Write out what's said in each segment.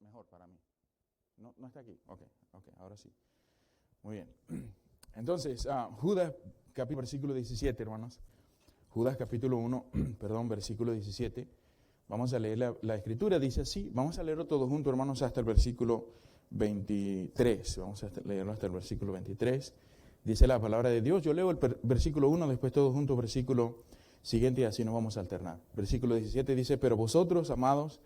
mejor para mí. No está aquí. Ok, ahora sí. Muy bien. Entonces, Judas, versículo 17, hermanos. Judas capítulo 1, perdón, versículo 17. Vamos a leer la escritura, dice así. Vamos a leerlo todos juntos, hermanos, hasta el versículo 23. Vamos a leerlo hasta el versículo 23. Dice la palabra de Dios. Yo leo el versículo 1, después todos juntos, versículo siguiente, y así nos vamos a alternar. Versículo 17 dice: pero vosotros, amados,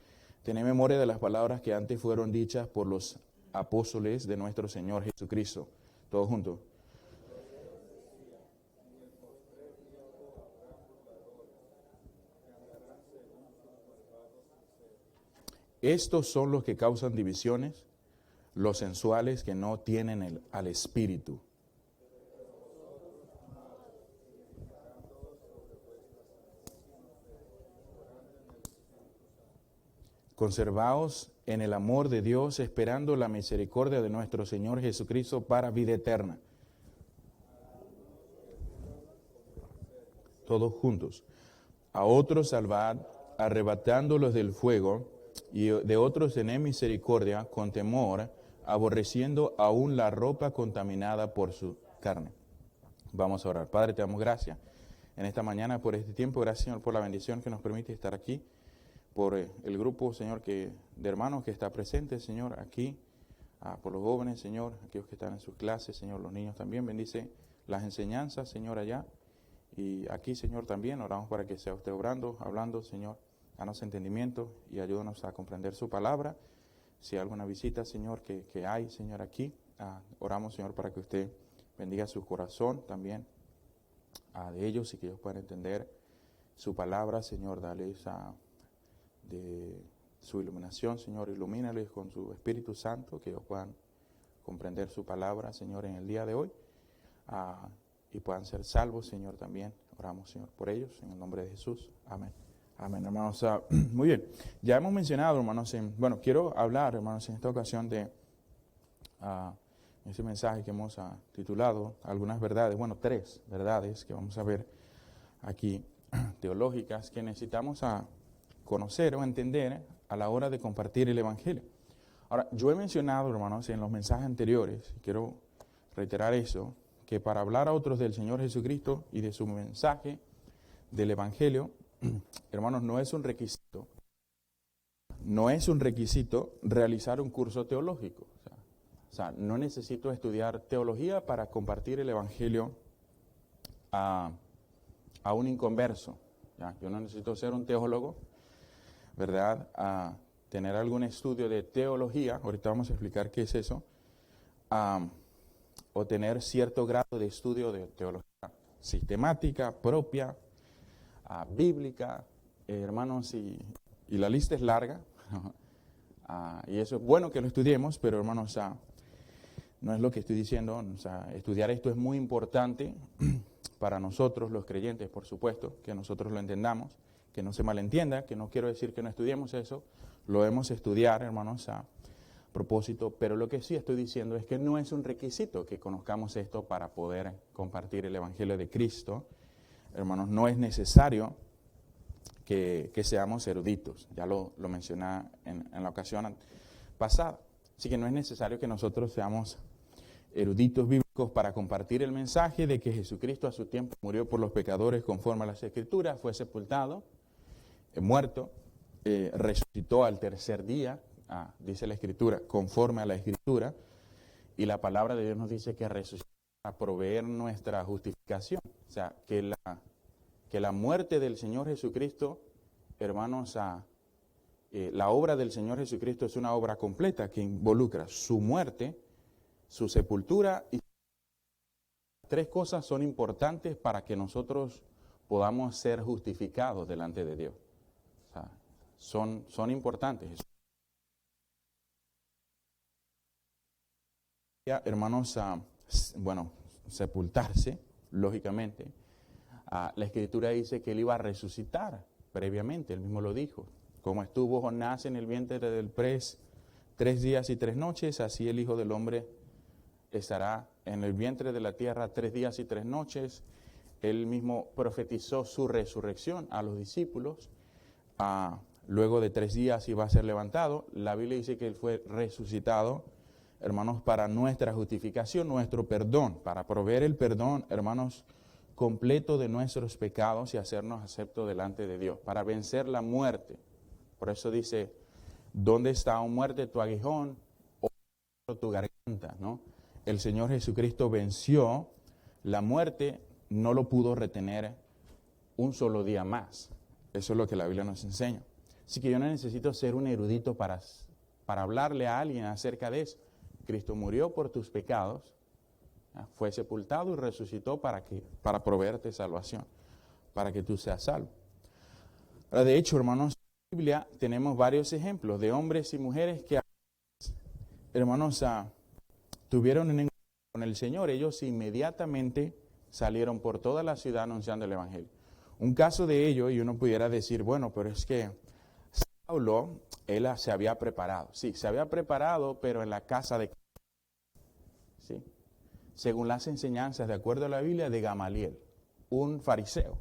tened memoria de las palabras que antes fueron dichas por los apóstoles de nuestro Señor Jesucristo. Todos juntos. Estos son los que causan divisiones, los sensuales que no tienen al Espíritu. Conservaos en el amor de Dios, esperando la misericordia de nuestro Señor Jesucristo para vida eterna. Todos juntos. A otros salvad, arrebatándolos del fuego, y de otros tened misericordia con temor, aborreciendo aún la ropa contaminada por su carne. Vamos a orar. Padre, te damos gracias en esta mañana por este tiempo. Gracias, Señor, por la bendición que nos permite estar aquí, por el grupo, Señor, de hermanos que está presente, Señor, aquí, por los jóvenes, Señor, aquellos que están en sus clases, Señor, los niños también. Bendice las enseñanzas, Señor, allá. Y aquí, Señor, también oramos para que sea usted obrando, hablando, Señor, danos entendimiento y ayúdanos a comprender su palabra. Si hay alguna visita, Señor, que hay, Señor, aquí, oramos, Señor, para que usted bendiga su corazón también de ellos y que ellos puedan entender su palabra, Señor. Dales de su iluminación, Señor, ilumínales con su Espíritu Santo, que ellos puedan comprender su palabra, Señor, en el día de hoy, y puedan ser salvos, Señor, también. Oramos, Señor, por ellos, en el nombre de Jesús. Amén. Amén, hermanos. Muy bien. Ya hemos mencionado, hermanos, quiero hablar, hermanos, en esta ocasión de ese mensaje que hemos titulado algunas verdades, tres verdades que vamos a ver aquí, teológicas, que necesitamos conocer o entender a la hora de compartir el Evangelio. Ahora, yo he mencionado, hermanos, en los mensajes anteriores, quiero reiterar eso, que para hablar a otros del Señor Jesucristo y de su mensaje del Evangelio, hermanos, no es un requisito realizar un curso teológico. O sea, no necesito estudiar teología para compartir el Evangelio a un inconverso. ¿Ya? Yo no necesito ser un teólogo, ¿verdad? Tener algún estudio de teología, ahorita vamos a explicar qué es eso, o tener cierto grado de estudio de teología sistemática, propia, bíblica, hermanos, y la lista es larga, y eso es bueno que lo estudiemos, pero hermanos, no es lo que estoy diciendo. O sea, estudiar esto es muy importante para nosotros los creyentes, por supuesto, que nosotros lo entendamos, que no se malentienda, que no quiero decir que no estudiemos eso, lo debemos estudiar, hermanos, a propósito, pero lo que sí estoy diciendo es que no es un requisito que conozcamos esto para poder compartir el Evangelio de Cristo. Hermanos, no es necesario que seamos eruditos, ya lo mencioné en la ocasión pasada, así que no es necesario que nosotros seamos eruditos bíblicos para compartir el mensaje de que Jesucristo a su tiempo murió por los pecadores conforme a las Escrituras, fue sepultado, muerto, resucitó al tercer día, dice la Escritura, conforme a la Escritura, y la palabra de Dios nos dice que resucitó para proveer nuestra justificación. O sea, que la muerte del Señor Jesucristo, hermanos, la obra del Señor Jesucristo es una obra completa que involucra su muerte, su sepultura, y tres cosas son importantes para que nosotros podamos ser justificados delante de Dios. O sea, son importantes. Hermanos, sepultarse, lógicamente. La Escritura dice que Él iba a resucitar previamente, Él mismo lo dijo. Como estuvo Jonás en el vientre del pez 3 días y 3 noches, así el Hijo del Hombre estará en el vientre de la tierra 3 días y 3 noches. Él mismo profetizó su resurrección a los discípulos. luego de 3 días iba a ser levantado. La Biblia dice que Él fue resucitado, hermanos, para nuestra justificación, nuestro perdón, para proveer el perdón, hermanos, completo de nuestros pecados y hacernos aceptos delante de Dios, para vencer la muerte. Por eso dice, ¿dónde está, oh muerte, tu aguijón o tu garganta? ¿No? El Señor Jesucristo venció la muerte, no lo pudo retener un solo día más. Eso es lo que la Biblia nos enseña. Así que yo no necesito ser un erudito para hablarle a alguien acerca de eso. Cristo murió por tus pecados, fue sepultado y resucitó para proveerte salvación, para que tú seas salvo. Ahora, de hecho, hermanos, en la Biblia tenemos varios ejemplos de hombres y mujeres que, hermanos, tuvieron un encuentro con el Señor. Ellos inmediatamente salieron por toda la ciudad anunciando el Evangelio. Un caso de ello, y uno pudiera decir, bueno, pero es que Saulo, él se había preparado. Sí, se había preparado, pero en la casa de... ¿sí? Según las enseñanzas, de acuerdo a la Biblia, de Gamaliel, un fariseo.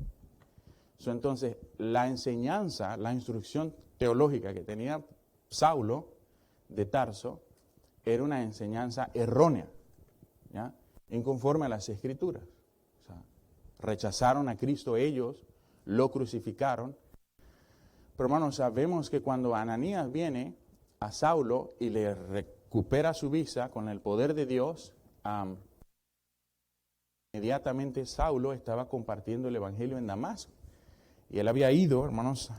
Entonces, la enseñanza, la instrucción teológica que tenía Saulo de Tarso, era una enseñanza errónea, ¿ya? Inconforme a las Escrituras. O sea, rechazaron a Cristo ellos, lo crucificaron. Pero hermanos, sabemos que cuando Ananías viene a Saulo y le recupera su vista con el poder de Dios, inmediatamente Saulo estaba compartiendo el Evangelio en Damasco. Y él había ido, hermanos,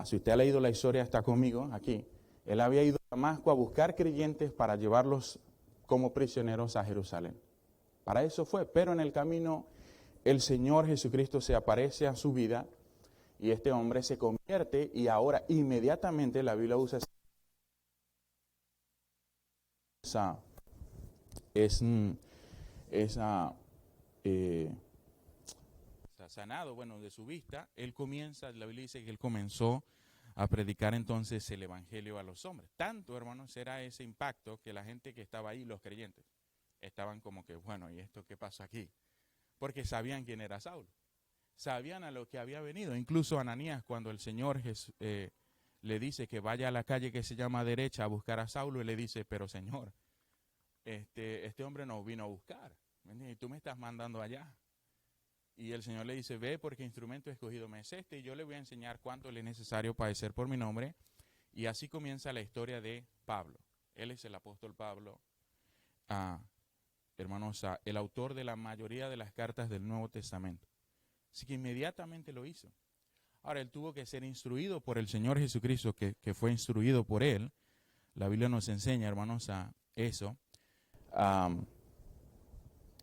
si usted ha leído la historia, está conmigo aquí, él había ido a Damasco a buscar creyentes para llevarlos como prisioneros a Jerusalén. Para eso fue, pero en el camino el Señor Jesucristo se aparece a su vida y este hombre se convierte y ahora inmediatamente la Biblia usa sanado, bueno, de su vista. Él comienza, la Biblia dice que él comenzó a predicar entonces el Evangelio a los hombres. Tanto, hermanos, era ese impacto que la gente que estaba ahí, los creyentes, estaban como que, bueno, ¿y esto qué pasa aquí? Porque sabían quién era Saulo. Sabían a lo que había venido. Incluso Ananías, cuando el Señor le dice que vaya a la calle que se llama Derecha a buscar a Saulo, él le dice, pero Señor, este hombre nos vino a buscar, y tú me estás mandando allá. Y el Señor le dice, ve porque instrumento escogido me es este, y yo le voy a enseñar cuánto le es necesario padecer por mi nombre. Y así comienza la historia de Pablo. Él es el apóstol Pablo, hermanos, el autor de la mayoría de las cartas del Nuevo Testamento. Así que inmediatamente lo hizo. Ahora, él tuvo que ser instruido por el Señor Jesucristo, que fue instruido por él. La Biblia nos enseña, hermanos, a eso.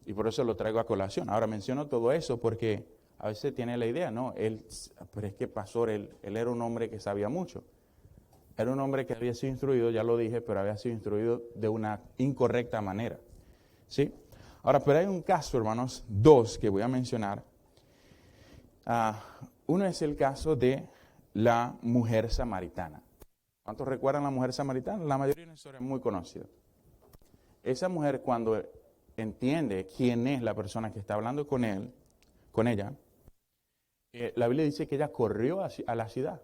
Y por eso lo traigo a colación. Ahora menciono todo eso porque a veces tiene la idea, ¿no? Pero es que pastor, él era un hombre que sabía mucho. Era un hombre que había sido instruido, ya lo dije, pero había sido instruido de una incorrecta manera. ¿Sí? Ahora, pero hay un caso, hermanos, dos que voy a mencionar. Uno es el caso de la mujer samaritana. ¿Cuántos recuerdan la mujer samaritana? La mayoría de una historia muy conocida. Esa mujer, cuando entiende quién es la persona que está hablando con ella, la Biblia dice que ella corrió a la ciudad.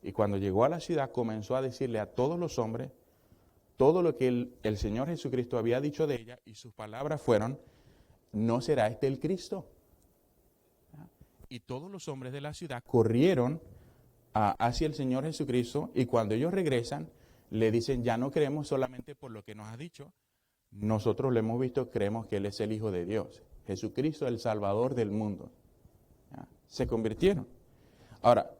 Y cuando llegó a la ciudad comenzó a decirle a todos los hombres todo lo que el Señor Jesucristo había dicho de ella, y sus palabras fueron, ¿no será este el Cristo? Y todos los hombres de la ciudad corrieron hacia el Señor Jesucristo, y cuando ellos regresan le dicen, ya no creemos solamente por lo que nos ha dicho, nosotros lo hemos visto, creemos que Él es el Hijo de Dios, Jesucristo, el Salvador del mundo. ¿Ya? Se convirtieron. Ahora,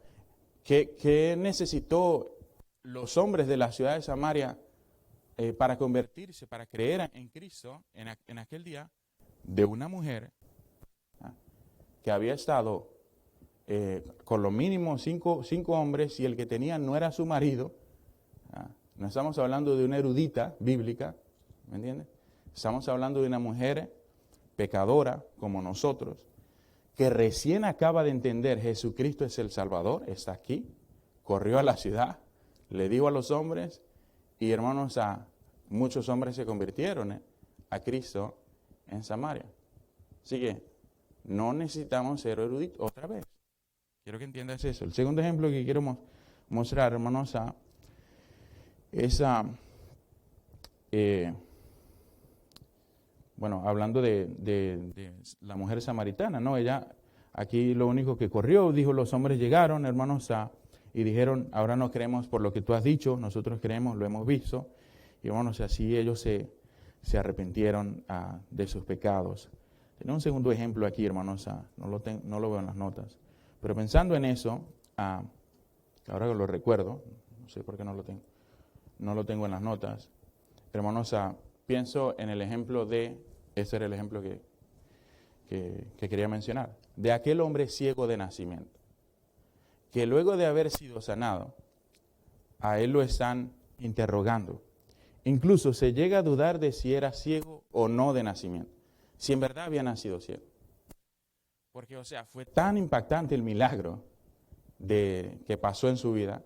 ¿qué necesitó los hombres de la ciudad de Samaria para convertirse, para creer en Cristo en aquel día? De una mujer que había estado con lo mínimo cinco hombres, y el que tenía no era su marido. No estamos hablando de una erudita bíblica, ¿me entiendes? Estamos hablando de una mujer pecadora como nosotros, que recién acaba de entender Jesucristo es el Salvador, está aquí, corrió a la ciudad, le dijo a los hombres, y hermanos, muchos hombres se convirtieron a Cristo en Samaria. Así que no necesitamos ser eruditos otra vez. Quiero que entiendas eso. El segundo ejemplo que quiero mostrar, hermanos, a esa, bueno, hablando de la mujer samaritana, ¿no? Ella, aquí lo único que corrió, dijo, los hombres llegaron, hermanos, y dijeron, ahora no creemos por lo que tú has dicho, nosotros creemos, lo hemos visto. Y hermanos, así ellos se arrepintieron de sus pecados. Tengo un segundo ejemplo aquí, hermanos, no lo veo en las notas. Pero pensando en eso, ahora que lo recuerdo, no sé por qué no lo tengo en las notas. Hermanos, pienso en el ejemplo ese era el ejemplo que quería mencionar, de aquel hombre ciego de nacimiento, que luego de haber sido sanado, a él lo están interrogando. Incluso se llega a dudar de si era ciego o no de nacimiento, si en verdad había nacido ciego. Porque, o sea, fue tan impactante el milagro que pasó en su vida,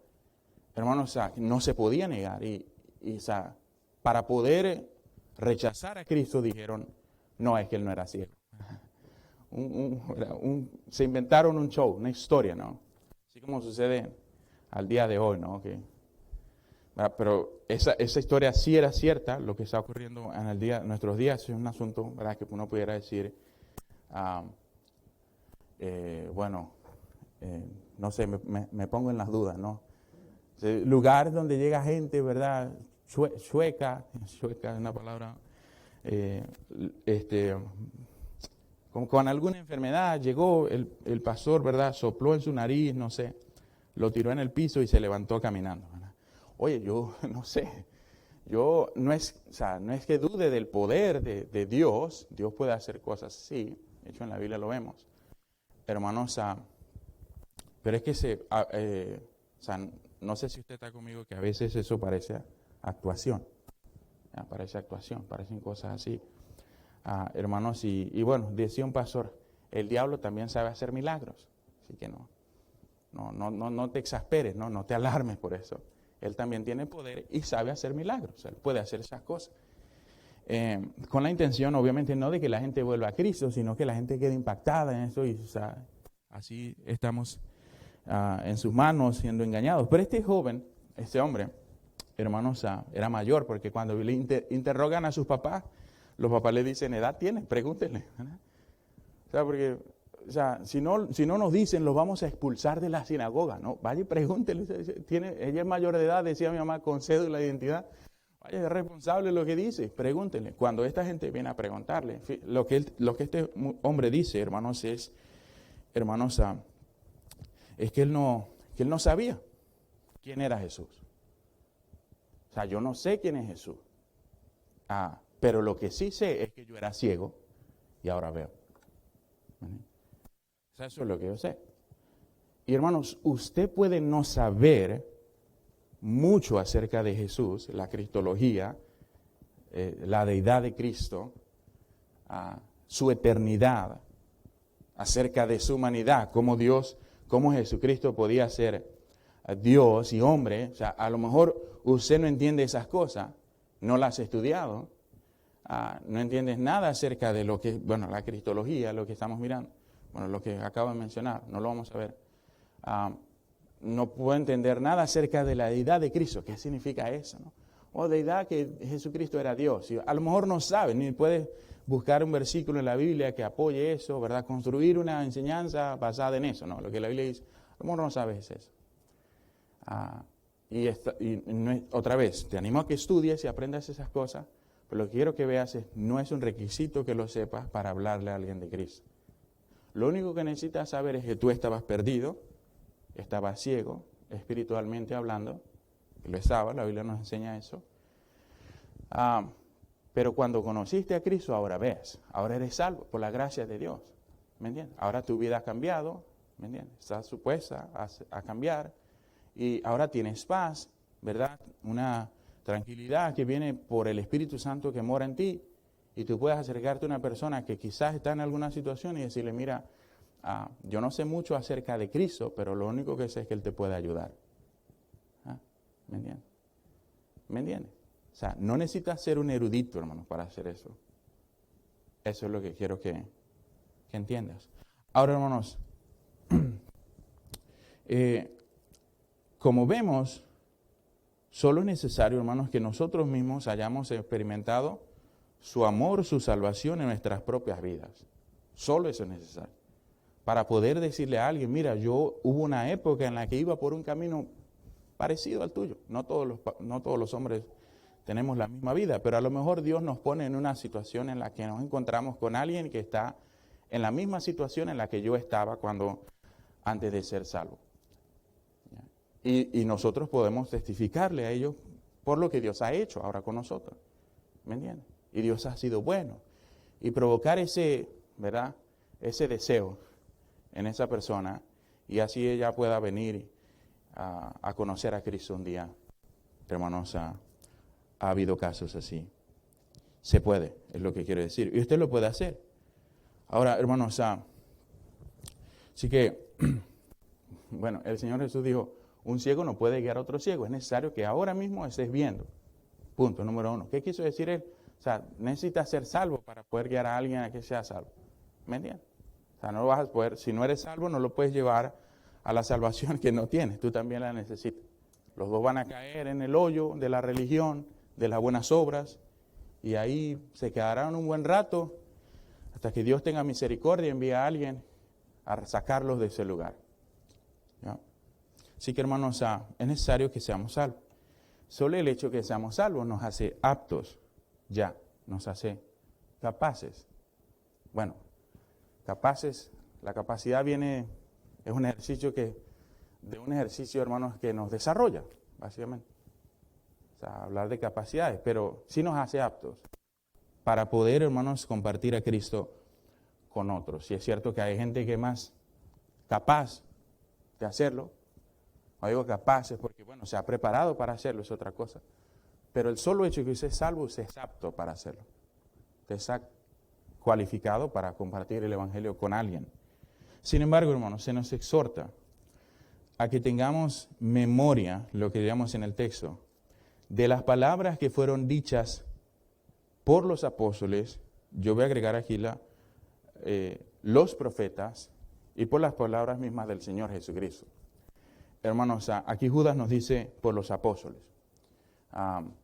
hermanos, o sea, no se podía negar. Y o sea, para poder rechazar a Cristo dijeron, no, es que él no era ciego. Se inventaron un show, una historia, ¿no? Así como sucede al día de hoy, ¿no? Pero esa historia sí era cierta, lo que está ocurriendo en nuestros días es un asunto, ¿verdad?, que uno pudiera decir, no sé, me pongo en las dudas, ¿no? Lugares donde llega gente, ¿verdad?, sueca es una palabra, con alguna enfermedad, llegó el pastor, ¿verdad?, sopló en su nariz, no sé, lo tiró en el piso y se levantó caminando, ¿verdad? Oye, yo no sé, no es que dude del poder de Dios puede hacer cosas así, de hecho en la Biblia lo vemos, hermanos, pero es que no sé si usted está conmigo, que a veces eso parece actuación, parecen cosas así, hermanos, y bueno, decía un pastor, el diablo también sabe hacer milagros, así que no te exasperes, no te alarmes por eso. Él también tiene poder y sabe hacer milagros. Él puede hacer esas cosas. Con la intención, obviamente, no de que la gente vuelva a Cristo, sino que la gente quede impactada en eso. Y así estamos en sus manos siendo engañados. Pero este hombre, hermanos, era mayor, porque cuando le interrogan a sus papás, los papás le dicen, ¿edad tiene? Pregúntenle. Porque... si no nos dicen, los vamos a expulsar de la sinagoga, ¿no? Vaya y pregúntele, ella es mayor de edad, decía mi mamá, con cédula de identidad. Vaya, es responsable lo que dice, pregúntenle. Cuando esta gente viene a preguntarle, lo que este hombre dice, hermanos, es que él no sabía quién era Jesús. O sea, yo no sé quién es Jesús. Pero lo que sí sé es que yo era ciego y ahora veo. Eso es lo que yo sé. Y hermanos, usted puede no saber mucho acerca de Jesús, la cristología, la deidad de Cristo, su eternidad, acerca de su humanidad, cómo Jesucristo podía ser Dios y hombre. O sea, a lo mejor usted no entiende esas cosas, no las ha estudiado, no entiendes nada acerca de lo que, la cristología, lo que estamos mirando. Lo que acabo de mencionar, no lo vamos a ver. No puedo entender nada acerca de la deidad de Cristo. ¿Qué significa eso, no? O deidad que Jesucristo era Dios. Y a lo mejor no sabe, ni puede buscar un versículo en la Biblia que apoye eso, ¿verdad? Construir una enseñanza basada en eso, ¿no? Lo que la Biblia dice, a lo mejor no sabes eso. Otra vez, te animo a que estudies y aprendas esas cosas, pero lo que quiero que veas no es un requisito que lo sepas para hablarle a alguien de Cristo. Lo único que necesitas saber es que tú estabas perdido, estabas ciego, espiritualmente hablando, lo estaba, la Biblia nos enseña eso. Pero cuando conociste a Cristo, ahora ves, ahora eres salvo por la gracia de Dios, ¿me entiendes? Ahora tu vida ha cambiado, ¿me entiendes? Estás supuesta a cambiar y ahora tienes paz, ¿verdad? Una tranquilidad que viene por el Espíritu Santo que mora en ti. Y tú puedes acercarte a una persona que quizás está en alguna situación y decirle, mira, yo no sé mucho acerca de Cristo, pero lo único que sé es que Él te puede ayudar. ¿Me entiendes? ¿Me entiendes? O sea, no necesitas ser un erudito, hermano, para hacer eso. Eso es lo que quiero que entiendas. Ahora, hermanos, como vemos, solo es necesario, hermanos, que nosotros mismos hayamos experimentado su amor, su salvación en nuestras propias vidas. Solo eso es necesario. Para poder decirle a alguien, mira, hubo una época en la que iba por un camino parecido al tuyo. No todos los hombres tenemos la misma vida, pero a lo mejor Dios nos pone en una situación en la que nos encontramos con alguien que está en la misma situación en la que yo estaba antes de ser salvo. Y nosotros podemos testificarle a ellos por lo que Dios ha hecho ahora con nosotros. ¿Me entiendes? Y Dios ha sido bueno. Y provocar ese deseo en esa persona, y así ella pueda venir a conocer a Cristo un día. Hermanos, ha habido casos así. Se puede, es lo que quiero decir. Y usted lo puede hacer. Ahora, hermanos, así que, bueno, el Señor Jesús dijo, un ciego no puede guiar a otro ciego. Es necesario que ahora mismo estés viendo. Punto número 1. ¿Qué quiso decir él? O sea, necesitas ser salvo para poder guiar a alguien a que sea salvo. ¿Me entiendes? O sea, no vas a poder, si no eres salvo, no lo puedes llevar a la salvación que no tienes. Tú también la necesitas. Los dos van a caer en el hoyo de la religión, de las buenas obras, y ahí se quedarán un buen rato hasta que Dios tenga misericordia y envíe a alguien a sacarlos de ese lugar. ¿Ya? Así que, hermanos, es necesario que seamos salvos. Solo el hecho de que seamos salvos nos hace aptos, ya, nos hace capaces. Bueno, capaces, la capacidad es un ejercicio hermanos, que nos desarrolla, básicamente. O sea, hablar de capacidades, pero sí nos hace aptos para poder, hermanos, compartir a Cristo con otros. Y es cierto que hay gente que es más capaz de hacerlo. No digo capaces porque, bueno, se ha preparado para hacerlo, es otra cosa. Pero el solo hecho de que usted es salvo, usted es apto para hacerlo. Usted está cualificado para compartir el Evangelio con alguien. Sin embargo, hermanos, se nos exhorta a que tengamos memoria, lo que digamos en el texto, de las palabras que fueron dichas por los apóstoles. Yo voy a agregar aquí los profetas y por las palabras mismas del Señor Jesucristo. Hermanos, aquí Judas nos dice por los apóstoles.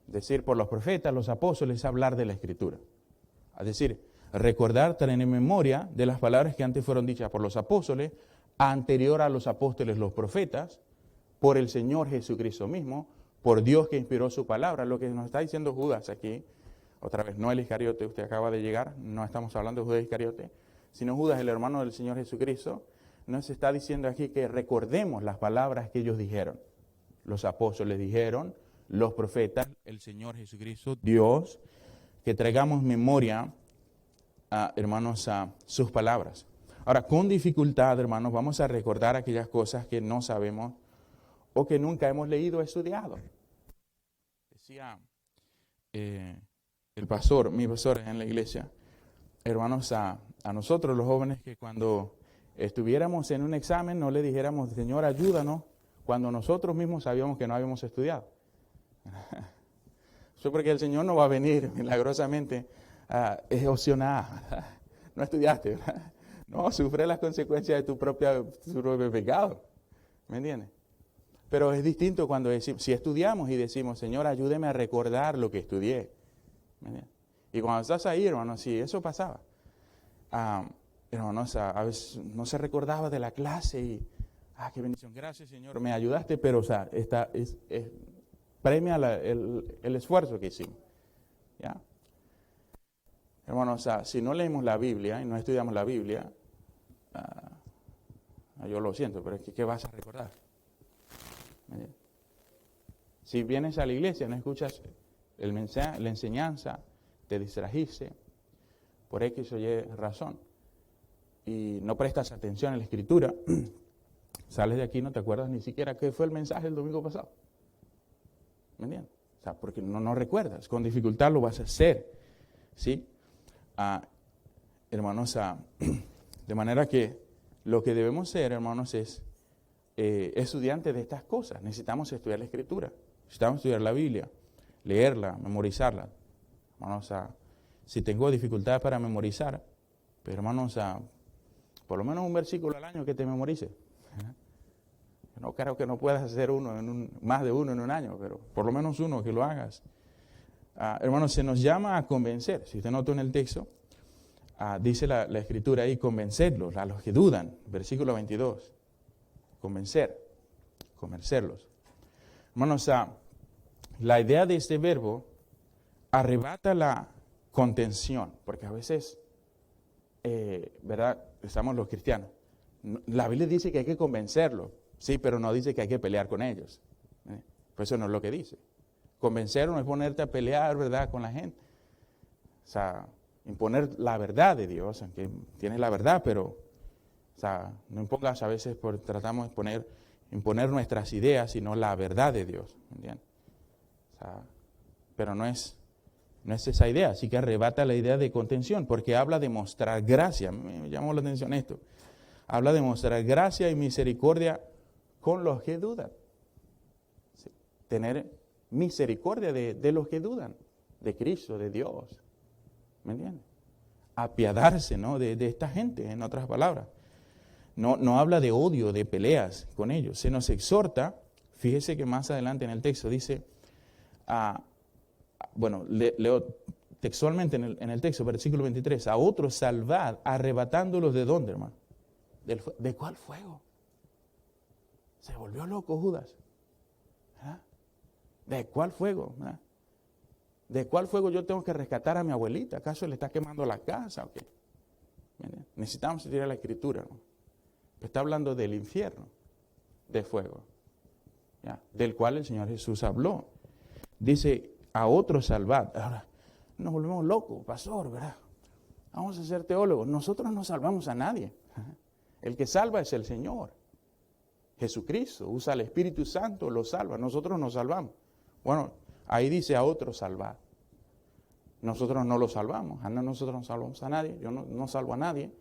Decir por los profetas, los apóstoles, hablar de la Escritura. Es decir, recordar, tener en memoria de las palabras que antes fueron dichas por los apóstoles, anterior a los apóstoles, los profetas, por el Señor Jesucristo mismo, por Dios que inspiró su palabra. Lo que nos está diciendo Judas aquí, otra vez, no el Iscariote, usted acaba de llegar, no estamos hablando de Judas Iscariote, sino Judas, el hermano del Señor Jesucristo, nos está diciendo aquí que recordemos las palabras que ellos dijeron. Los apóstoles dijeron, los profetas, el Señor Jesucristo, Dios, que traigamos memoria, hermanos, a sus palabras. Ahora, con dificultad, hermanos, vamos a recordar aquellas cosas que no sabemos o que nunca hemos leído o estudiado. Decía mi pastor en la iglesia, hermanos, a nosotros los jóvenes, que cuando estuviéramos en un examen no le dijéramos, Señor, ayúdanos, cuando nosotros mismos sabíamos que no habíamos estudiado. Eso porque el Señor no va a venir milagrosamente, es opcional, no estudiaste, ¿verdad? No, sufre las consecuencias de tu propio pecado, ¿me entiendes? Pero es distinto cuando si estudiamos y decimos, Señor, ayúdeme a recordar lo que estudié, ¿me entiendes? Y cuando estás ahí, hermano, sí, eso pasaba. Hermanos, a veces no se recordaba de la clase y, qué bendición, gracias Señor, me ayudaste, pero o sea, premia el esfuerzo que hicimos. ¿Ya? Hermanos, si no leemos la Biblia y no estudiamos la Biblia, yo lo siento, pero es que ¿qué vas a recordar? Si vienes a la iglesia, no escuchas la enseñanza, te distrajiste por X o Y razón, y no prestas atención a la Escritura, sales de aquí y no te acuerdas ni siquiera qué fue el mensaje el domingo pasado. ¿Me entiendes? O sea, porque no recuerdas, con dificultad lo vas a hacer, ¿sí? Hermanos, de manera que lo que debemos ser, hermanos, es estudiantes de estas cosas. Necesitamos estudiar la Escritura, necesitamos estudiar la Biblia, leerla, memorizarla. Hermanos, si tengo dificultad para memorizar, pero hermanos, por lo menos un versículo al año que te memorice. No creo que no puedas hacer más de uno en un año, pero por lo menos uno que lo hagas. Hermanos, se nos llama a convencer. Si usted nota en el texto, dice la Escritura ahí, convencerlos, a los que dudan. Versículo 22. Convencerlos. Hermanos, la idea de este verbo arrebata la contención, porque a veces, ¿verdad? Estamos los cristianos. La Biblia dice que hay que convencerlos, sí, pero no dice que hay que pelear con ellos. Pues eso no es lo que dice. Convencer no es ponerte a pelear, ¿verdad?, con la gente. O sea, imponer la verdad de Dios, aunque tienes la verdad, pero, o sea, no impongas a veces, tratamos de imponer nuestras ideas, sino la verdad de Dios, ¿entiendes? O sea, pero no es esa idea, así que arrebata la idea de contención, porque habla de mostrar gracia. Me llamó la atención esto. Habla de mostrar gracia y misericordia con los que dudan. Sí, tener misericordia de los que dudan, de Cristo, de Dios. ¿Me entiendes? Apiadarse, ¿no?, de esta gente, en otras palabras. No habla de odio, de peleas con ellos. Se nos exhorta, fíjese que más adelante en el texto dice, leo textualmente en el texto, versículo 23, a otros salvad, arrebatándolos ¿de dónde, hermano? ¿De cuál fuego? Se volvió loco Judas. ¿De cuál fuego? ¿De cuál fuego yo tengo que rescatar a mi abuelita? ¿Acaso le está quemando la casa o qué? Necesitamos estudiar la Escritura, ¿no? Está hablando del infierno de fuego, ¿ya?, del cual el Señor Jesús habló. Dice, a otros salvad. Ahora, nos volvemos locos, pastor, ¿verdad? Vamos a ser teólogos. Nosotros no salvamos a nadie. El que salva es el Señor. Jesucristo usa el Espíritu Santo, lo salva. Nosotros nos salvamos. Bueno, ahí dice a otros salvad. Nosotros no lo salvamos. Nosotros no salvamos a nadie. Yo no salvo a nadie.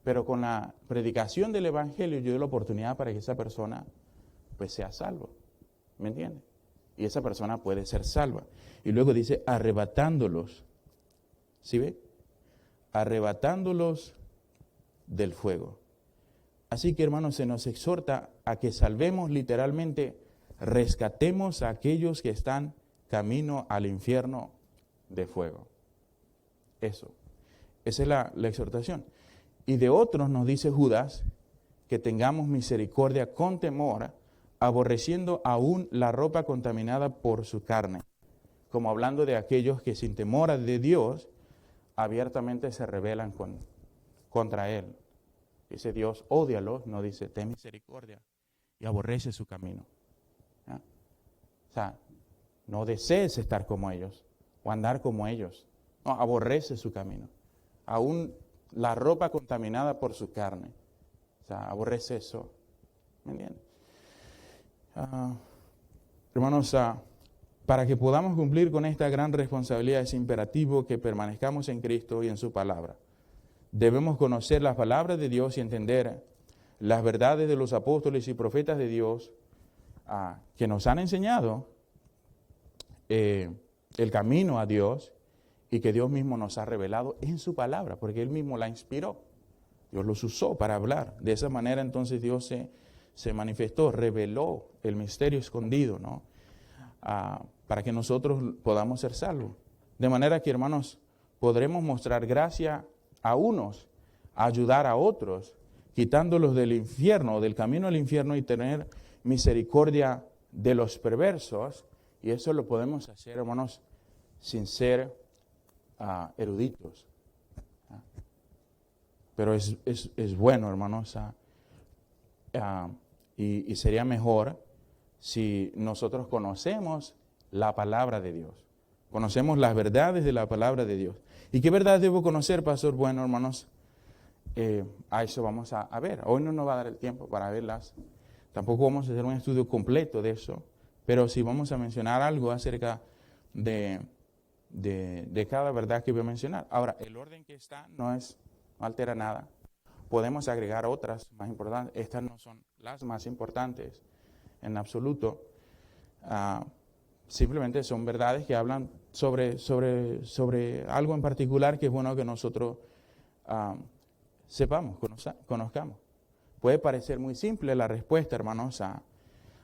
Pero con la predicación del Evangelio yo doy la oportunidad para que esa persona pues sea salva. ¿Me entiendes? Y esa persona puede ser salva. Y luego dice arrebatándolos. ¿Sí ve? Arrebatándolos del fuego. Así que, hermanos, se nos exhorta a que salvemos literalmente, rescatemos a aquellos que están camino al infierno de fuego. Esa es la exhortación. Y de otros nos dice Judas que tengamos misericordia con temor, aborreciendo aún la ropa contaminada por su carne. Como hablando de aquellos que sin temor de Dios abiertamente se rebelan contra Él. Dice Dios, ódialos, no dice, ten misericordia y aborrece su camino. ¿Ya? O sea, no desees estar como ellos o andar como ellos. No, aborrece su camino. Aún la ropa contaminada por su carne. O sea, aborrece eso. ¿Me entiendes? Hermanos, para que podamos cumplir con esta gran responsabilidad es imperativo que permanezcamos en Cristo y en su palabra. Debemos conocer las palabras de Dios y entender las verdades de los apóstoles y profetas de Dios que nos han enseñado el camino a Dios y que Dios mismo nos ha revelado en su palabra, porque Él mismo la inspiró. Dios los usó para hablar. De esa manera entonces Dios se manifestó, reveló el misterio escondido, ¿no? Para que nosotros podamos ser salvos. De manera que, hermanos, podremos mostrar gracia a unos, ayudar a otros, quitándolos del infierno, del camino al infierno, y tener misericordia de los perversos. Y eso lo podemos hacer, hermanos, sin ser eruditos. Pero es bueno, hermanos, y sería mejor si nosotros conocemos la palabra de Dios. Conocemos las verdades de la palabra de Dios. ¿Y qué verdad debo conocer, pastor? Bueno, hermanos, a eso vamos a ver. Hoy no nos va a dar el tiempo para verlas. Tampoco vamos a hacer un estudio completo de eso. Pero sí vamos a mencionar algo acerca de cada verdad que voy a mencionar. Ahora, el orden que está no altera nada. Podemos agregar otras más importantes. Estas no son las más importantes en absoluto. Simplemente son verdades que hablan sobre algo en particular que es bueno que nosotros sepamos, conozcamos. Puede parecer muy simple la respuesta, hermanos,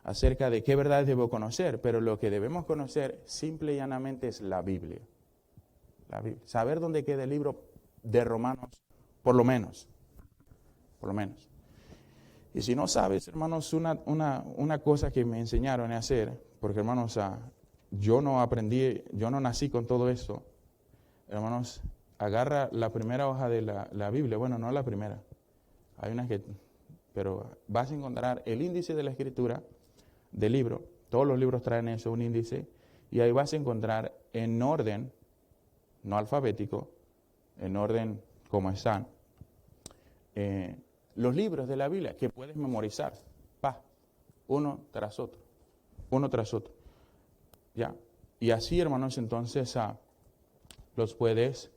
acerca de qué verdades debo conocer, pero lo que debemos conocer simple y llanamente es la Biblia. La Biblia. Saber dónde queda el libro de Romanos, por lo menos. Por lo menos. Y si no sabes, hermanos, una cosa que me enseñaron a hacer, porque hermanos, yo no aprendí, yo no nací con todo esto. Hermanos, agarra la primera hoja de la Biblia, bueno, no la primera, hay unas que, pero vas a encontrar el índice de la escritura del libro, todos los libros traen eso, un índice, y ahí vas a encontrar en orden, no alfabético, en orden como están, los libros de la Biblia que puedes memorizar, uno tras otro, ya, y así, hermanos, entonces los puedes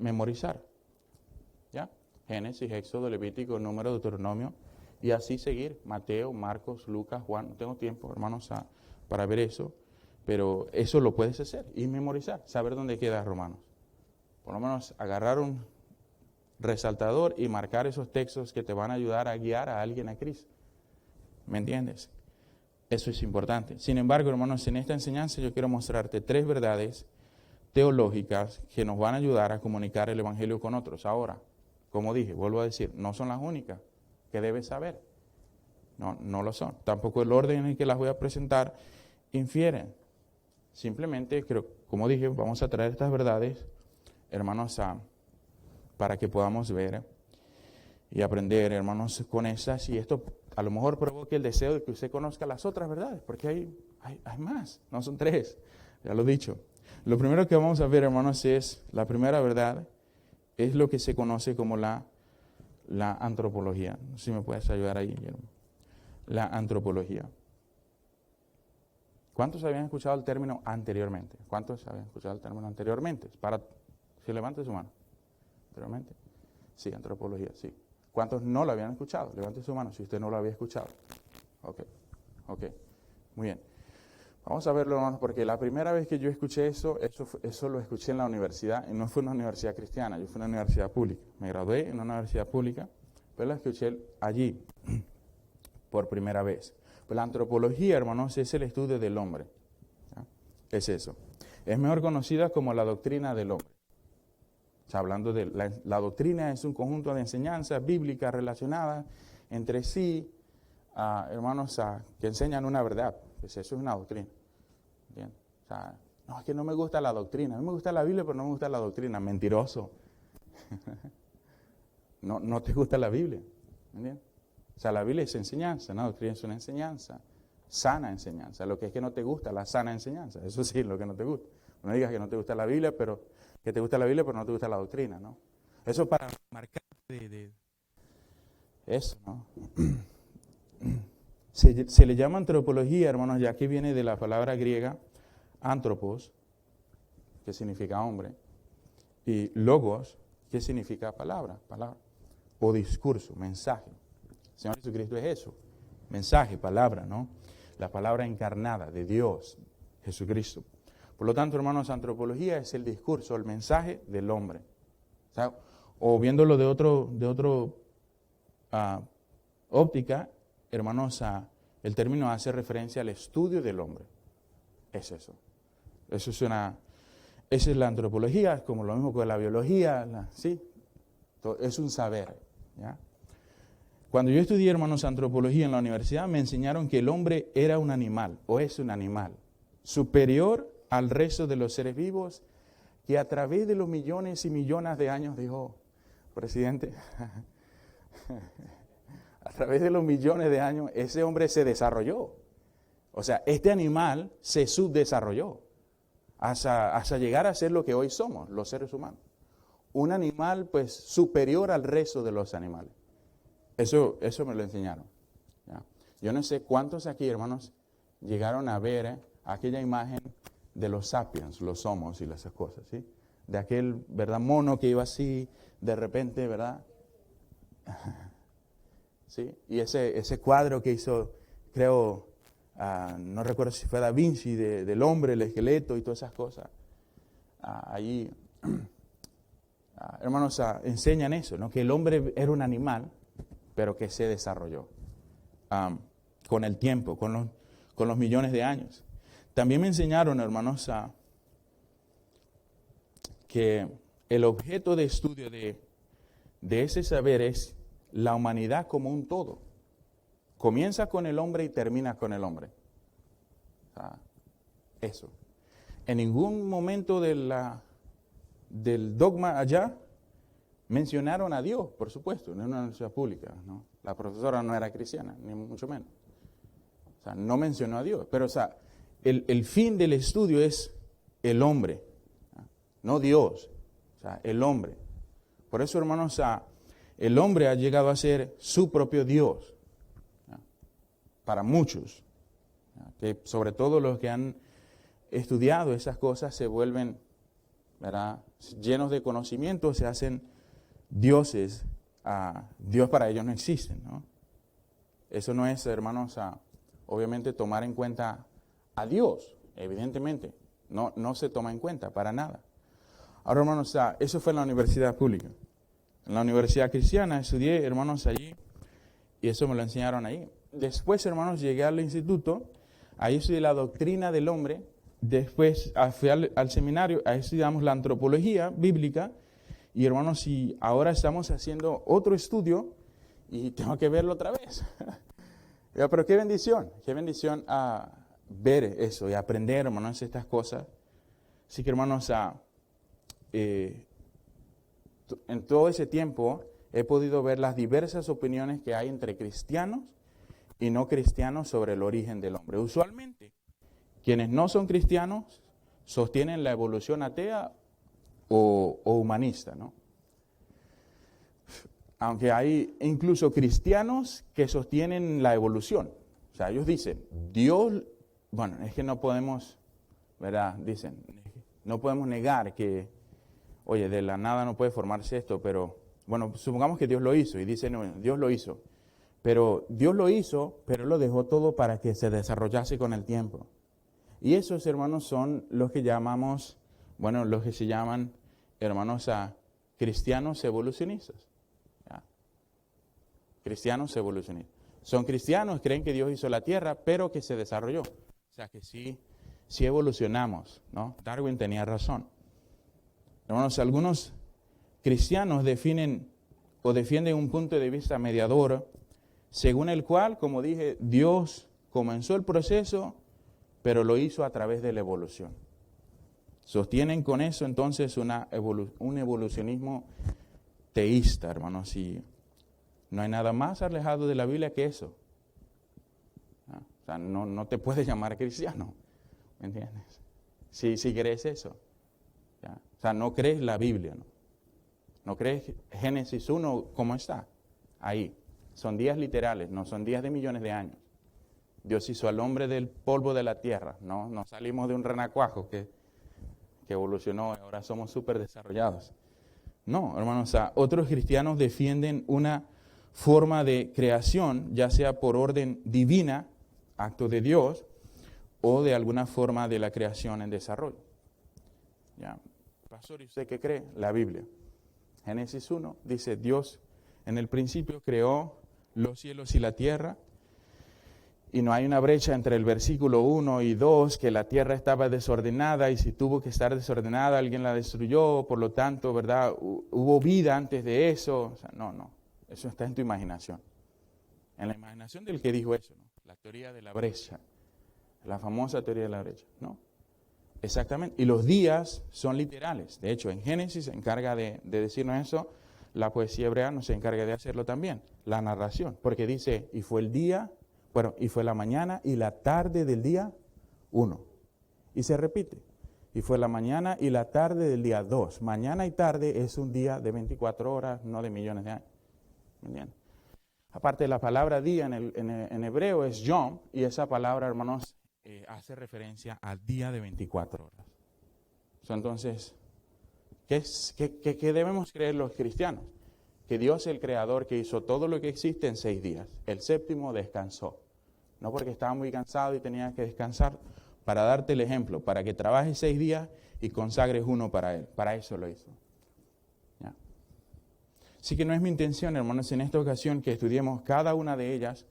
memorizar, ya, Génesis, Éxodo, Levítico, Número, Deuteronomio, y así seguir, Mateo, Marcos, Lucas, Juan. No tengo tiempo, hermanos, para ver eso, pero eso lo puedes hacer y memorizar, saber dónde queda Romanos. Por lo menos agarrar un resaltador y marcar esos textos que te van a ayudar a guiar a alguien a Cristo. ¿Me entiendes? Eso es importante. Sin embargo, hermanos, en esta enseñanza yo quiero mostrarte 3 verdades teológicas que nos van a ayudar a comunicar el Evangelio con otros. Ahora, como dije, vuelvo a decir, no son las únicas que debes saber. No lo son. Tampoco el orden en el que las voy a presentar infieren. Simplemente, como dije, vamos a traer estas verdades, hermanos, para que podamos ver y aprender, hermanos, con esas. Y esto a lo mejor provoque el deseo de que usted conozca las otras verdades, porque hay más, no son 3, ya lo he dicho. Lo primero que vamos a ver, hermanos, es la primera verdad, es lo que se conoce como la antropología. No sé si me puedes ayudar ahí, Guillermo. La antropología. ¿Cuántos habían escuchado el término anteriormente? ¿Cuántos habían escuchado el término anteriormente? Si levante su mano. ¿Anteriormente? Sí, antropología, sí. ¿Cuántos no lo habían escuchado? Levante su mano si usted no lo había escuchado. Ok. Muy bien. Vamos a verlo, hermanos, porque la primera vez que yo escuché eso lo escuché en la universidad, y no fue una universidad cristiana, yo fui a una universidad pública. Me gradué en una universidad pública, pero la escuché allí por primera vez. Pues la antropología, hermanos, es el estudio del hombre. ¿Ya? Es eso. Es mejor conocida como la doctrina del hombre. O sea, hablando de la doctrina es un conjunto de enseñanzas bíblicas relacionadas entre sí, hermanos, que enseñan una verdad. Pues eso es una doctrina. ¿Entiendes? O sea, no, es que no me gusta la doctrina. A mí me gusta la Biblia, pero no me gusta la doctrina. Mentiroso. No te gusta la Biblia. ¿Entiendes? O sea, la Biblia es enseñanza, la doctrina es una enseñanza. Sana enseñanza. Lo que es que no te gusta, la sana enseñanza. Eso sí es lo que no te gusta. No digas que no te gusta la Biblia, pero que te gusta la Biblia, pero no te gusta la doctrina, ¿no? Eso para marcar de eso, ¿no? Se le llama antropología, hermanos, ya que viene de la palabra griega antropos, que significa hombre, y logos, que significa palabra, o discurso, mensaje. El Señor Jesucristo es eso, mensaje, palabra, ¿no? La palabra encarnada de Dios, Jesucristo. Por lo tanto, hermanos, antropología es el discurso, el mensaje del hombre. O viéndolo de otro óptica, hermanos, el término hace referencia al estudio del hombre. Es eso. Esa es la antropología, es como lo mismo que la biología, ¿sí? Es un saber, ¿ya? Cuando yo estudié, hermanos, antropología en la universidad, me enseñaron que el hombre era un animal, o es un animal, superior al resto de los seres vivos, que a través de los millones y millones de años, dijo, presidente, a través de los millones de años, ese hombre se desarrolló. O sea, este animal se subdesarrolló hasta llegar a ser lo que hoy somos, los seres humanos. Un animal, pues, superior al resto de los animales. Eso me lo enseñaron. ¿Ya? Yo no sé cuántos aquí, hermanos, llegaron a ver aquella imagen de los sapiens, los homos y esas cosas, ¿sí? De aquel, ¿verdad?, mono que iba así, de repente, ¿verdad? ¿Sí? Y ese cuadro que hizo, creo, no recuerdo si fue Da Vinci, del hombre, el esqueleto y todas esas cosas. Allí, hermanos, enseñan eso, ¿no? Que el hombre era un animal, pero que se desarrolló con el tiempo, con los millones de años. También me enseñaron, hermanos, que el objeto de estudio de ese saber es la humanidad como un todo. Comienza con el hombre y termina con el hombre. Eso. En ningún momento del dogma allá mencionaron a Dios, por supuesto, en una universidad pública, ¿no? La profesora no era cristiana, ni mucho menos. O sea, no mencionó a Dios. Pero, o sea, el fin del estudio es el hombre, no Dios. O sea, el hombre. Por eso, hermanos, el hombre ha llegado a ser su propio Dios. Para muchos. Que sobre todo los que han estudiado esas cosas se vuelven, ¿verdad?, llenos de conocimiento, se hacen dioses. Dios para ellos no existe, ¿no? Eso no es, hermanos, obviamente tomar en cuenta a Dios, evidentemente. No se toma en cuenta para nada. Ahora, hermanos, eso fue en la universidad pública. En la universidad cristiana estudié, hermanos, allí, y eso me lo enseñaron ahí. Después, hermanos, llegué al instituto, ahí estudié la doctrina del hombre. Después fui al seminario, ahí estudiamos la antropología bíblica. Y hermanos, y ahora estamos haciendo otro estudio y tengo que verlo otra vez. Pero qué bendición ver eso y aprender, hermanos, estas cosas. Así que, hermanos, en todo ese tiempo he podido ver las diversas opiniones que hay entre cristianos y no cristianos sobre el origen del hombre. Usualmente, quienes no son cristianos sostienen la evolución atea o humanista, ¿no? Aunque hay incluso cristianos que sostienen la evolución. O sea, ellos dicen, Dios, bueno, es que no podemos, ¿verdad? Dicen, no podemos negar que, oye, de la nada no puede formarse esto, pero, bueno, supongamos que Dios lo hizo, y dicen, no, Dios lo hizo. Pero Dios lo hizo, pero Él lo dejó todo para que se desarrollase con el tiempo. Y esos, hermanos, son los que llamamos, bueno, los que se llaman, hermanos, cristianos evolucionistas. ¿Ya? Cristianos evolucionistas. Son cristianos, creen que Dios hizo la tierra, pero que se desarrolló. O sea, que sí evolucionamos, ¿no? Darwin tenía razón. Hermanos, algunos cristianos defienden un punto de vista mediador, según el cual, como dije, Dios comenzó el proceso, pero lo hizo a través de la evolución. Sostienen con eso entonces un evolucionismo teísta, hermanos, y no hay nada más alejado de la Biblia que eso. O sea, no te puedes llamar cristiano, ¿me entiendes? Si crees eso. ¿Ya? O sea, no crees la Biblia, ¿no? No crees Génesis 1 como está, ahí. Son días literales, no son días de millones de años. Dios hizo al hombre del polvo de la tierra, no salimos de un renacuajo que evolucionó y ahora somos súper desarrollados. No, hermanos, otros cristianos defienden una forma de creación, ya sea por orden divina, acto de Dios, o de alguna forma de la creación en desarrollo. Ya. Pastor, ¿y usted qué cree? La Biblia. Génesis 1 dice, Dios en el principio creó los cielos y la tierra, y no hay una brecha entre el versículo 1 y 2, que la tierra estaba desordenada, y si tuvo que estar desordenada, alguien la destruyó, por lo tanto, ¿verdad? Hubo vida antes de eso. O sea, no, eso está en tu imaginación. En la imaginación del que dijo eso, ¿no? La teoría de la brecha, la famosa teoría de la brecha, ¿no? Exactamente. Y los días son literales. De hecho, en Génesis se encarga de decirnos eso. La poesía hebrea nos se encarga de hacerlo también. La narración. Porque dice, y fue el día, y fue la mañana y la tarde del día 1. Y se repite. Y fue la mañana y la tarde del día 2. Mañana y tarde es un día de 24 horas, no de millones de años. ¿Me entiendes? Aparte, la palabra día en hebreo es yom, y esa palabra, hermanos, hace referencia al día de 24 horas. Entonces, ¿qué debemos creer los cristianos? Que Dios es el creador que hizo todo lo que existe en 6 días. El séptimo descansó. No porque estaba muy cansado y tenía que descansar, para darte el ejemplo, para que trabajes 6 días y consagres uno para Él. Para eso lo hizo. ¿Ya? Así que no es mi intención, hermanos, en esta ocasión que estudiemos cada una de ellas,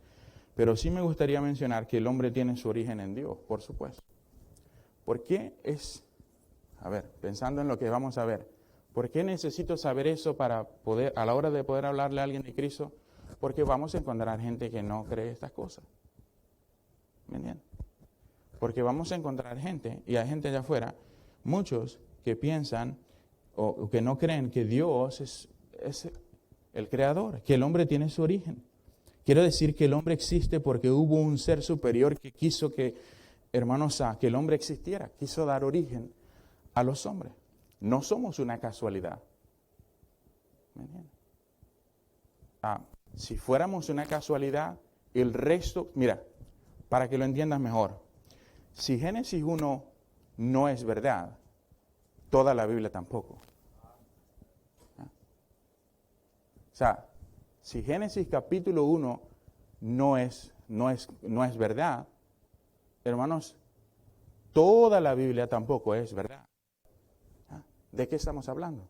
pero sí me gustaría mencionar que el hombre tiene su origen en Dios, por supuesto. ¿Por qué es, pensando en lo que vamos a ver, por qué necesito saber eso para poder, a la hora de poder hablarle a alguien de Cristo? Porque vamos a encontrar gente que no cree estas cosas. ¿Me entienden? Porque vamos a encontrar gente, y hay gente allá afuera, muchos que piensan o que no creen que Dios es el creador, que el hombre tiene su origen. Quiero decir que el hombre existe porque hubo un ser superior que quiso que, hermanos, que el hombre existiera, quiso dar origen a los hombres. No somos una casualidad. ¿Me entienden? Si fuéramos una casualidad, el resto, mira, para que lo entiendas mejor, si Génesis 1 no es verdad, toda la Biblia tampoco. O sea, si Génesis capítulo 1 no es verdad, hermanos, toda la Biblia tampoco es verdad. ¿De qué estamos hablando?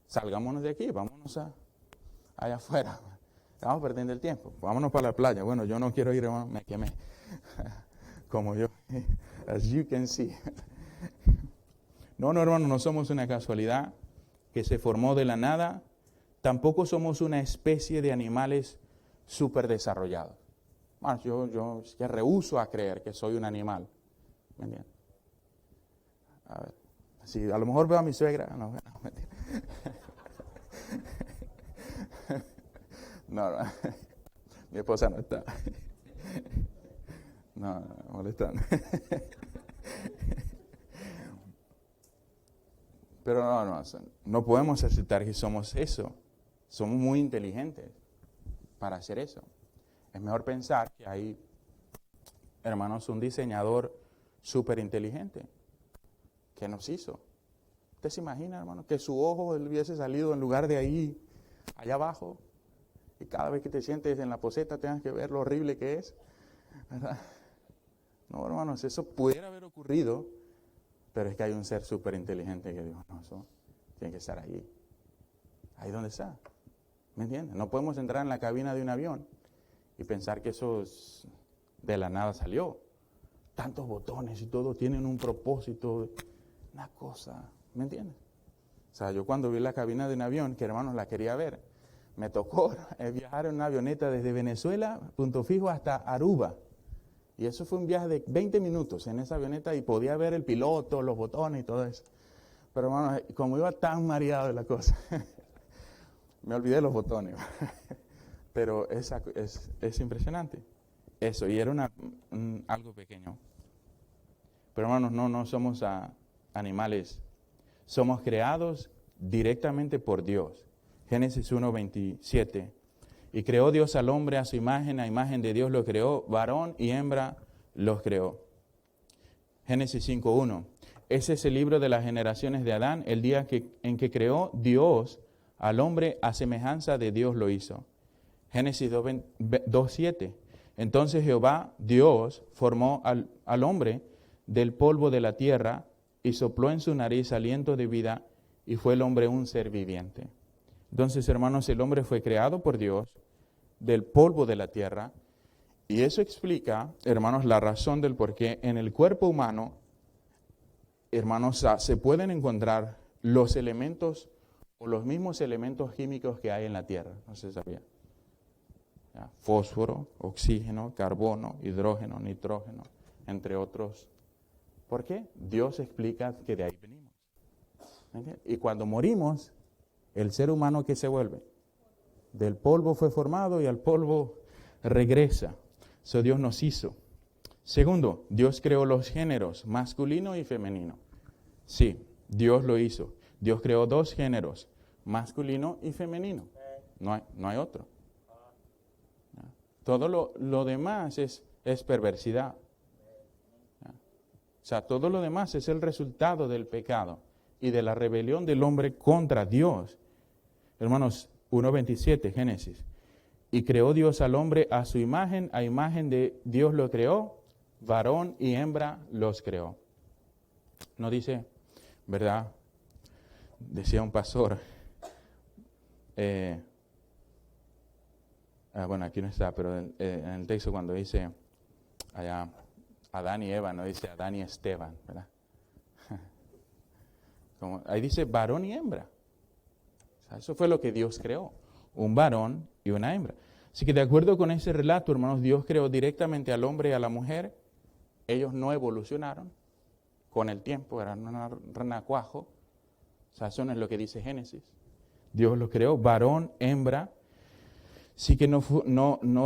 Salgámonos de aquí, vámonos allá afuera. Estamos perdiendo el tiempo. Vámonos para la playa. Bueno, yo no quiero ir, hermano, me quemé. Como yo, as you can see. No, hermano, no somos una casualidad que se formó de la nada. Tampoco somos una especie de animales súper desarrollados. Bueno, yo rehúso a creer que soy un animal. ¿Me entiendes? A ver, si a lo mejor veo a mi suegra. No, mentira. No, mi esposa no está. No, molestando. Pero no podemos aceptar que somos eso. Somos muy inteligentes para hacer eso. Es mejor pensar que hay, hermanos, un diseñador súper inteligente que nos hizo. ¿Usted se imagina, hermano, que su ojo hubiese salido en lugar de ahí, allá abajo? Y cada vez que te sientes en la poseta tengas que ver lo horrible que es, ¿verdad? No, hermanos, eso pudiera haber ocurrido, pero es que hay un ser súper inteligente que dijo, no, eso tiene que estar ahí. Ahí donde está. ¿Me entiendes? No podemos entrar en la cabina de un avión y pensar que eso de la nada salió. Tantos botones y todo tienen un propósito, una cosa, ¿me entiendes? O sea, yo cuando vi la cabina de un avión, que hermanos la quería ver, me tocó viajar en una avioneta desde Venezuela, punto fijo, hasta Aruba. Y eso fue un viaje de 20 minutos en esa avioneta y podía ver el piloto, los botones y todo eso. Pero hermanos, como iba tan mareado de la cosa, me olvidé los botones. Pero es impresionante. Eso, y era algo pequeño. Pero hermanos, no somos animales. Somos creados directamente por Dios. Génesis 1:27. Y creó Dios al hombre a su imagen, a imagen de Dios lo creó, varón y hembra los creó. Génesis 5:1. Ese es el libro de las generaciones de Adán, el día en que creó Dios al hombre a semejanza de Dios lo hizo. Génesis 2:7. Entonces Jehová, Dios, formó al hombre del polvo de la tierra y sopló en su nariz aliento de vida y fue el hombre un ser viviente. Entonces, hermanos, el hombre fue creado por Dios del polvo de la tierra y eso explica, hermanos, la razón del por qué en el cuerpo humano, hermanos, se pueden encontrar los elementos o los mismos elementos químicos que hay en la tierra. No se sabía. Fósforo, oxígeno, carbono, hidrógeno, nitrógeno, entre otros. ¿Por qué? Dios explica que de ahí venimos. ¿Entiendes? Y cuando morimos, el ser humano, ¿qué se vuelve? Del polvo fue formado y al polvo regresa. Eso Dios nos hizo. Segundo, Dios creó los géneros, masculino y femenino. Sí, Dios lo hizo. Dios creó dos géneros, masculino y femenino. No hay otro. Todo lo demás es perversidad. O sea, todo lo demás es el resultado del pecado y de la rebelión del hombre contra Dios. Hermanos, 1:27, Génesis. Y creó Dios al hombre a su imagen, a imagen de Dios lo creó, varón y hembra los creó. No dice, ¿verdad? Decía un pastor, Bueno, aquí no está, pero en el texto cuando dice allá Adán y Eva, no dice Adán y Esteban, ¿verdad? Ahí dice varón y hembra. O sea, eso fue lo que Dios creó, un varón y una hembra. Así que de acuerdo con ese relato, hermanos, Dios creó directamente al hombre y a la mujer. Ellos no evolucionaron con el tiempo, eran un renacuajo. O sea, eso no es lo que dice Génesis. Dios los creó, varón, hembra. Sí que no,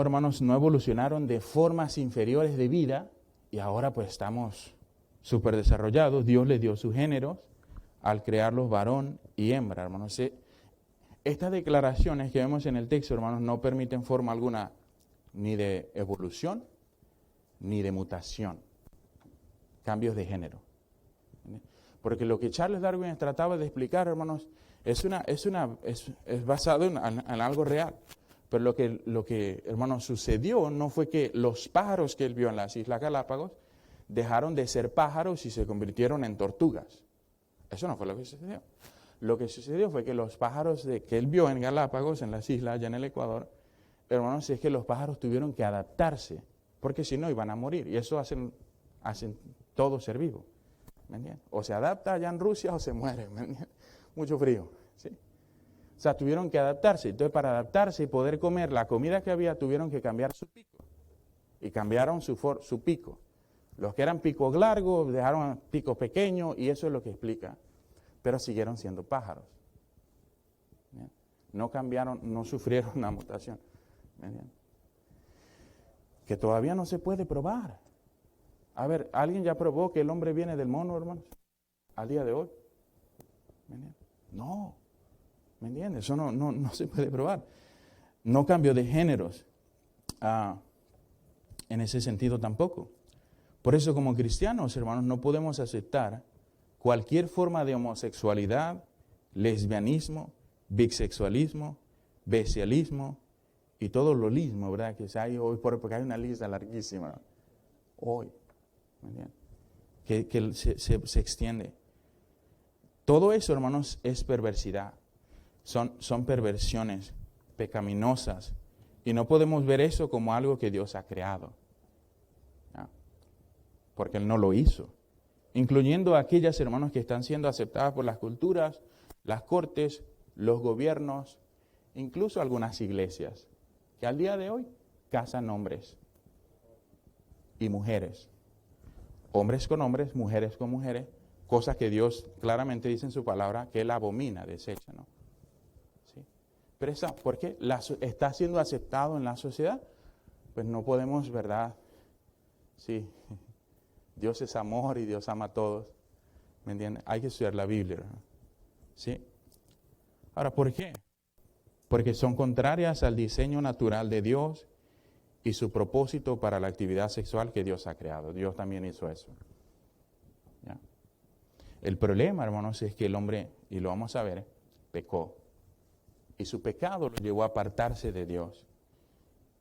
hermanos, no evolucionaron de formas inferiores de vida y ahora pues estamos súper desarrollados. Dios les dio sus géneros al crearlos varón y hembra, hermanos. Estas declaraciones que vemos en el texto, hermanos, no permiten forma alguna ni de evolución ni de mutación, cambios de género. Porque lo que Charles Darwin trataba de explicar, hermanos, es basado en algo real. Pero lo que, hermanos, sucedió no fue que los pájaros que él vio en las Islas Galápagos dejaron de ser pájaros y se convirtieron en tortugas. Eso no fue lo que sucedió. Lo que sucedió fue que los pájaros que él vio en Galápagos, en las islas, allá en el Ecuador, hermanos, es que los pájaros tuvieron que adaptarse, porque si no iban a morir. Y eso hacen todo ser vivo. ¿Me entiendes? O se adapta allá en Rusia o se muere. ¿Me entiendes? Mucho frío. ¿Sí? O sea, tuvieron que adaptarse. Entonces, para adaptarse y poder comer la comida que había, tuvieron que cambiar su pico. Y cambiaron su pico. Los que eran picos largos, dejaron picos pequeños, y eso es lo que explica. Pero siguieron siendo pájaros. ¿Bien? No cambiaron, no sufrieron una mutación. ¿Bien? Que todavía no se puede probar. A ver, ¿alguien ya probó que el hombre viene del mono, hermanos? Al día de hoy. ¿Bien? No. ¿Me entiendes? Eso no se puede probar. No cambio de géneros. En ese sentido tampoco. Por eso como cristianos, hermanos, no podemos aceptar cualquier forma de homosexualidad, lesbianismo, bisexualismo, bestialismo y todo lo lismo, ¿verdad? Que hay hoy, porque hay una lista larguísima. ¿No? Hoy, ¿me entiendes? Que se extiende. Todo eso, hermanos, es perversidad. Son perversiones pecaminosas. Y no podemos ver eso como algo que Dios ha creado. ¿No? Porque Él no lo hizo. Incluyendo aquellas, hermanos, que están siendo aceptadas por las culturas, las cortes, los gobiernos, incluso algunas iglesias, que al día de hoy casan hombres y mujeres. Hombres con hombres, mujeres con mujeres, cosas que Dios claramente dice en su palabra que Él abomina, desecha, ¿no? ¿Sí? Pero ¿por qué? ¿Está siendo aceptado en la sociedad? Pues no podemos, ¿verdad? Sí. Dios es amor y Dios ama a todos. ¿Me entienden? Hay que estudiar la Biblia. ¿No? ¿Sí? Ahora, ¿por qué? Porque son contrarias al diseño natural de Dios y su propósito para la actividad sexual que Dios ha creado. Dios también hizo eso. ¿Ya? El problema, hermanos, es que el hombre, y lo vamos a ver, pecó. Y su pecado lo llevó a apartarse de Dios.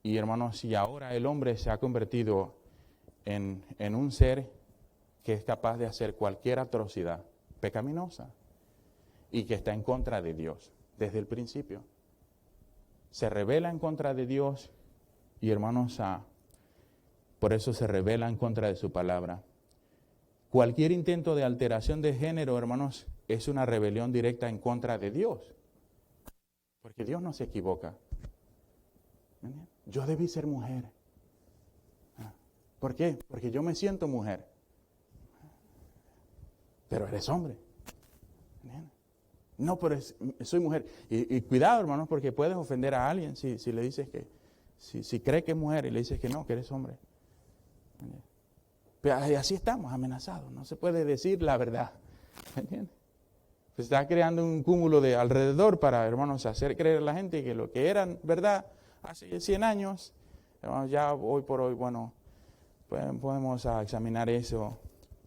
Y hermanos, si ahora el hombre se ha convertido en un ser que es capaz de hacer cualquier atrocidad pecaminosa y que está en contra de Dios desde el principio. Se rebela en contra de Dios y hermanos, por eso se rebela en contra de su palabra. Cualquier intento de alteración de género, hermanos, es una rebelión directa en contra de Dios. Porque Dios no se equivoca. Yo debí ser mujer. ¿Por qué? Porque yo me siento mujer. Pero eres hombre. No, pero soy mujer. Y cuidado, hermanos, porque puedes ofender a alguien si le dices que, si cree que es mujer y le dices que no, que eres hombre. Pero así estamos amenazados. No se puede decir la verdad. ¿Entiendes? Se está creando un cúmulo de alrededor para, hermanos, hacer creer a la gente que lo que eran verdad hace 100 años, hermanos, ya hoy por hoy, bueno, podemos examinar eso.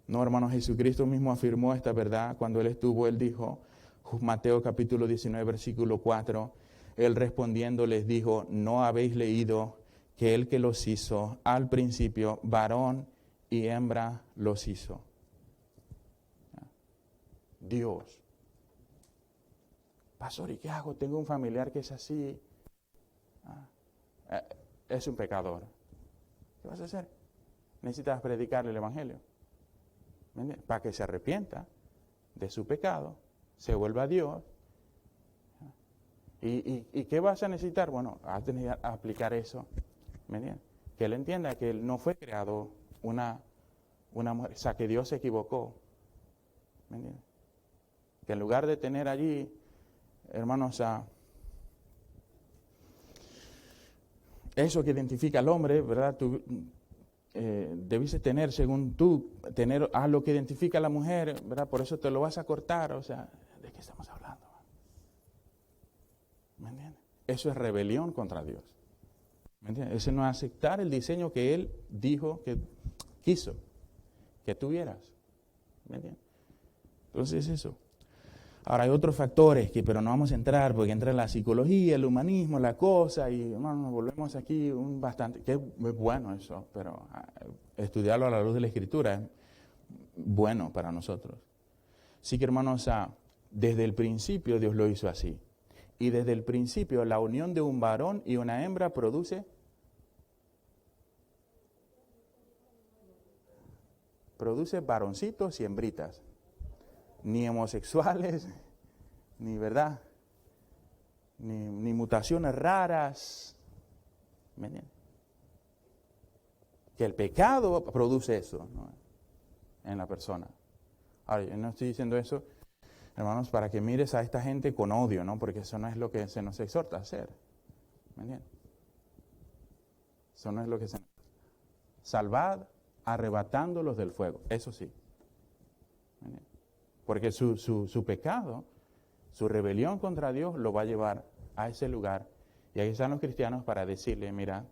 No, hermanos, Jesucristo mismo afirmó esta verdad cuando Él dijo, Mateo capítulo 19, versículo 4, Él respondiendo les dijo, ¿no habéis leído que el que los hizo al principio, varón y hembra los hizo? Dios. pastor, ¿y qué hago? Tengo un familiar que es así. Es un pecador. ¿Qué vas a hacer? Necesitas predicarle el evangelio. Para que se arrepienta de su pecado, se vuelva a Dios. ¿Y qué vas a necesitar? Bueno, vas a tener que aplicar eso. ¿Me entiendes? Que él entienda que él no fue creado una mujer, o sea, que Dios se equivocó. ¿Me entiendes? Que en lugar de tener allí, hermanos, eso que identifica al hombre, ¿verdad? Tú debiste tener, según tú, tener a lo que identifica a la mujer, ¿verdad? Por eso te lo vas a cortar, o sea, ¿de qué estamos hablando? ¿Me entiendes? Eso es rebelión contra Dios. ¿Me entiendes? Eso no es aceptar el diseño que Él dijo que quiso que tuvieras. ¿Me entiendes? Entonces eso. Ahora hay otros factores pero no vamos a entrar porque entra la psicología, el humanismo, la cosa y nos volvemos aquí bastante, que es bueno eso, pero estudiarlo a la luz de la Escritura es bueno para nosotros. Sí que hermanos, desde el principio Dios lo hizo así. Y desde el principio la unión de un varón y una hembra produce varoncitos y hembritas. Ni homosexuales, ni verdad, ni mutaciones raras. ¿Me entiendes? Que el pecado produce eso, ¿no? En la persona. Ahora, yo no estoy diciendo eso, hermanos, para que mires a esta gente con odio, ¿no? Porque eso no es lo que se nos exhorta a hacer. ¿Me entiendes? Eso no es lo que se nos... Salvad arrebatándolos del fuego, eso sí. ¿Me entiendes? Porque su pecado, su rebelión contra Dios lo va a llevar a ese lugar. Y ahí están los cristianos para decirle, mira,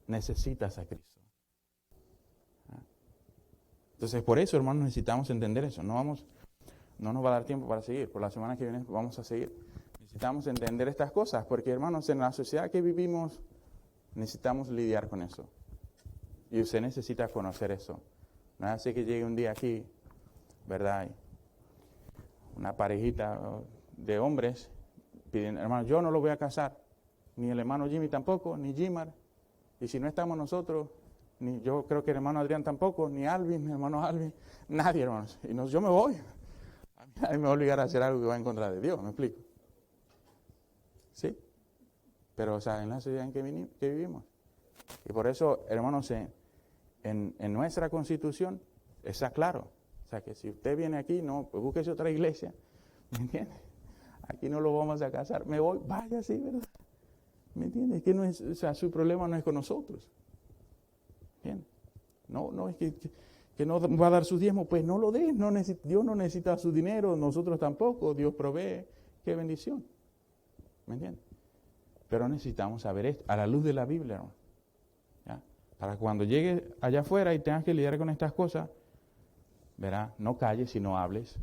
necesitas a Cristo. Entonces, por eso, hermanos, necesitamos entender eso. No nos va a dar tiempo para seguir. Por la semana que viene vamos a seguir. Necesitamos entender estas cosas, porque, hermanos, en la sociedad que vivimos, necesitamos lidiar con eso. Y usted necesita conocer eso. No es así que llegue un día aquí, ¿verdad? Una parejita de hombres piden, hermano, yo no lo voy a casar, ni el hermano Jimmy tampoco, ni Jimar, y si no estamos nosotros, ni yo creo que el hermano Adrián tampoco, ni Alvin, mi hermano Alvin, nadie, hermanos, y yo me voy. A mí me va a obligar a hacer algo que va en contra de Dios, ¿me explico? ¿Sí? Pero, o sea, en la sociedad en que vivimos. Y por eso, hermanos, en nuestra Constitución está claro. O sea, que si usted viene aquí, no, pues búsquese otra iglesia, ¿me entiende? Aquí no lo vamos a casar, me voy, vaya, sí, ¿verdad? ¿Me entiende? Es que no es, o sea, su problema no es con nosotros. ¿Entiende? No es que no va a dar su diezmo, pues no lo dé, Dios no necesita su dinero, nosotros tampoco, Dios provee, qué bendición. ¿Me entiende? Pero necesitamos saber esto, a la luz de la Biblia, ¿no? ¿Ya? Para cuando llegues allá afuera y tengas que lidiar con estas cosas, verá, no calles sino hables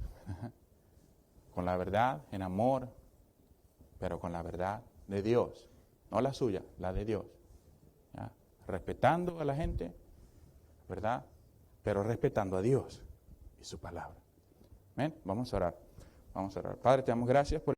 con la verdad, en amor, pero con la verdad de Dios, no la suya, la de Dios. ¿Ya? Respetando a la gente, ¿verdad? Pero respetando a Dios y su palabra. ¿Ven? Vamos a orar. Padre, te damos gracias por